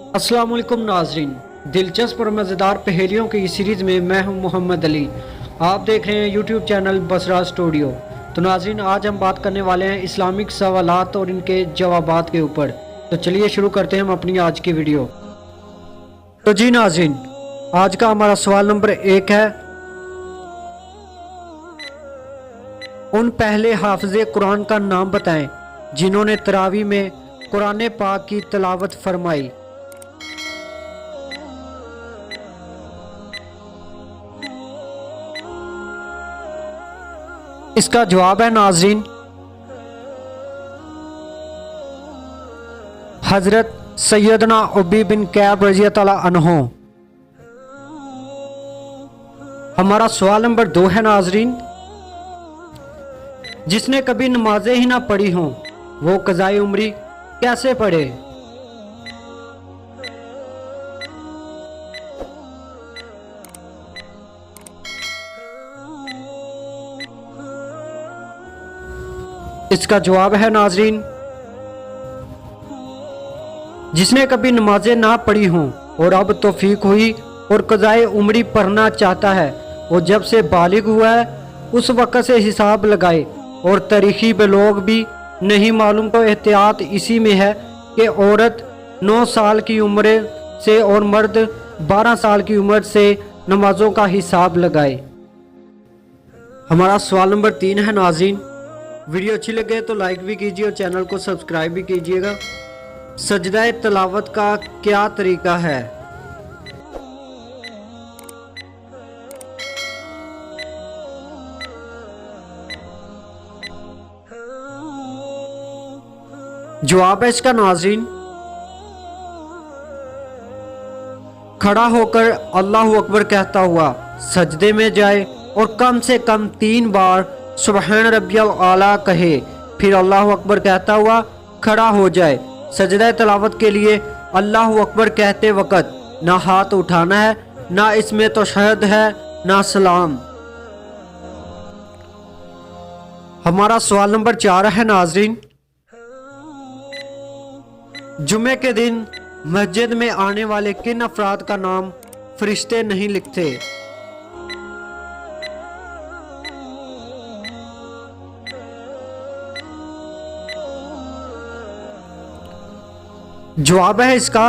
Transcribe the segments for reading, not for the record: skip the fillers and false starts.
अस्सलाम वालेकुम नाजरीन, दिलचस्प और मज़ेदार पहेलियों की इस सीरीज़ में मैं हूं मोहम्मद अली। आप देख रहे हैं यूट्यूब चैनल बसरा स्टूडियो। तो नाजरीन, आज हम बात करने वाले हैं इस्लामिक सवालात और इनके जवाबात के ऊपर। तो चलिए शुरू करते हैं हम अपनी आज की वीडियो। तो जी नाजरीन, आज का हमारा सवाल नंबर 1 है, उन पहले हाफिज़े कुरान का नाम बताएं जिन्होंने तरावी में कुरान पाक की तिलावत फरमाई। इसका जवाब है नाजरीन हजरत सैयदना उबी बिन कैब रज़ियल्लाहु अन्हु। हमारा सवाल नंबर 2 है नाजरीन, जिसने कभी नमाजें ही ना पढ़ी हों वो क़ज़ाए उम्री कैसे पढ़े। इसका जवाब है नाजरीन, जिसने कभी नमाजें ना पढ़ी हों और अब तौफीक हुई और क़ज़ाए उम्री पढ़ना चाहता है, वो जब से बालिग हुआ है उस वक़्त से हिसाब लगाए और तारीखी लोग भी नहीं मालूम तो एहतियात इसी में है कि औरत 9 साल की उम्र से और मर्द 12 साल की उम्र से नमाजों का हिसाब लगाए। हमारा सवाल नंबर 3 है नाज़रीन, वीडियो अच्छी लगे तो लाइक भी कीजिए और चैनल को सब्सक्राइब भी कीजिएगा। सजदा तिलावत का क्या तरीका है। जवाब है इसका नाज़रीन, खड़ा होकर अल्लाह अकबर कहता हुआ सजदे में जाए और कम से कम 3 बार सुबहान रब्बियल आला कहे, फिर अल्लाह अकबर कहता हुआ खड़ा हो जाए। सजदा तिलावत के लिए अल्लाह अकबर कहते वक़्त ना हाथ उठाना है, ना इसमें तशहद है, ना सलाम। हमारा सवाल नंबर 4 है नाजरीन, जुमे के दिन मस्जिद में आने वाले किन अफराद का नाम फरिश्ते नहीं लिखते। जवाब है इसका,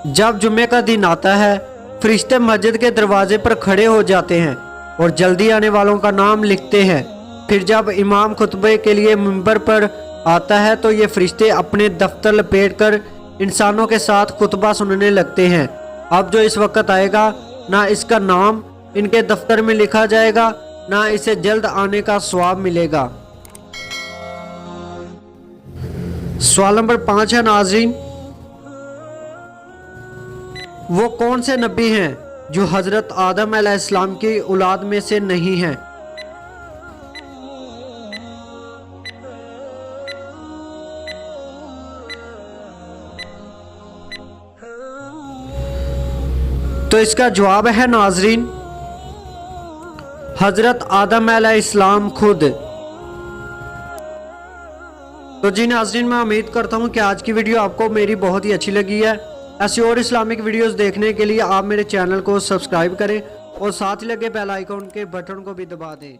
जब जुमे का दिन आता है फरिश्ते मस्जिद के दरवाजे पर खड़े हो जाते हैं और जल्दी आने वालों का नाम लिखते हैं। फिर जब इमाम खुतबे के लिए मिंबर पर आता है तो ये फरिश्ते अपने दफ्तर लपेटकर इंसानों के साथ खुतबा सुनने लगते हैं। अब जो इस वक्त आएगा ना इसका नाम इनके दफ्तर में लिखा जाएगा, ना इसे जल्द आने का सवाब मिलेगा। सवाल नंबर 5 है नाजरीन, वो कौन से नबी हैं जो हजरत आदम अलैहिस्सलाम की औलाद में से नहीं हैं। तो इसका जवाब है नाजरीन हजरत आदम अलैहिस्सलाम खुद। तो जी नाजरीन, मैं उम्मीद करता हूँ कि आज की वीडियो आपको मेरी बहुत ही अच्छी लगी है। ऐसी और इस्लामिक वीडियोस देखने के लिए आप मेरे चैनल को सब्सक्राइब करें और साथ ही लगे बेल आइकन के बटन को भी दबा दें।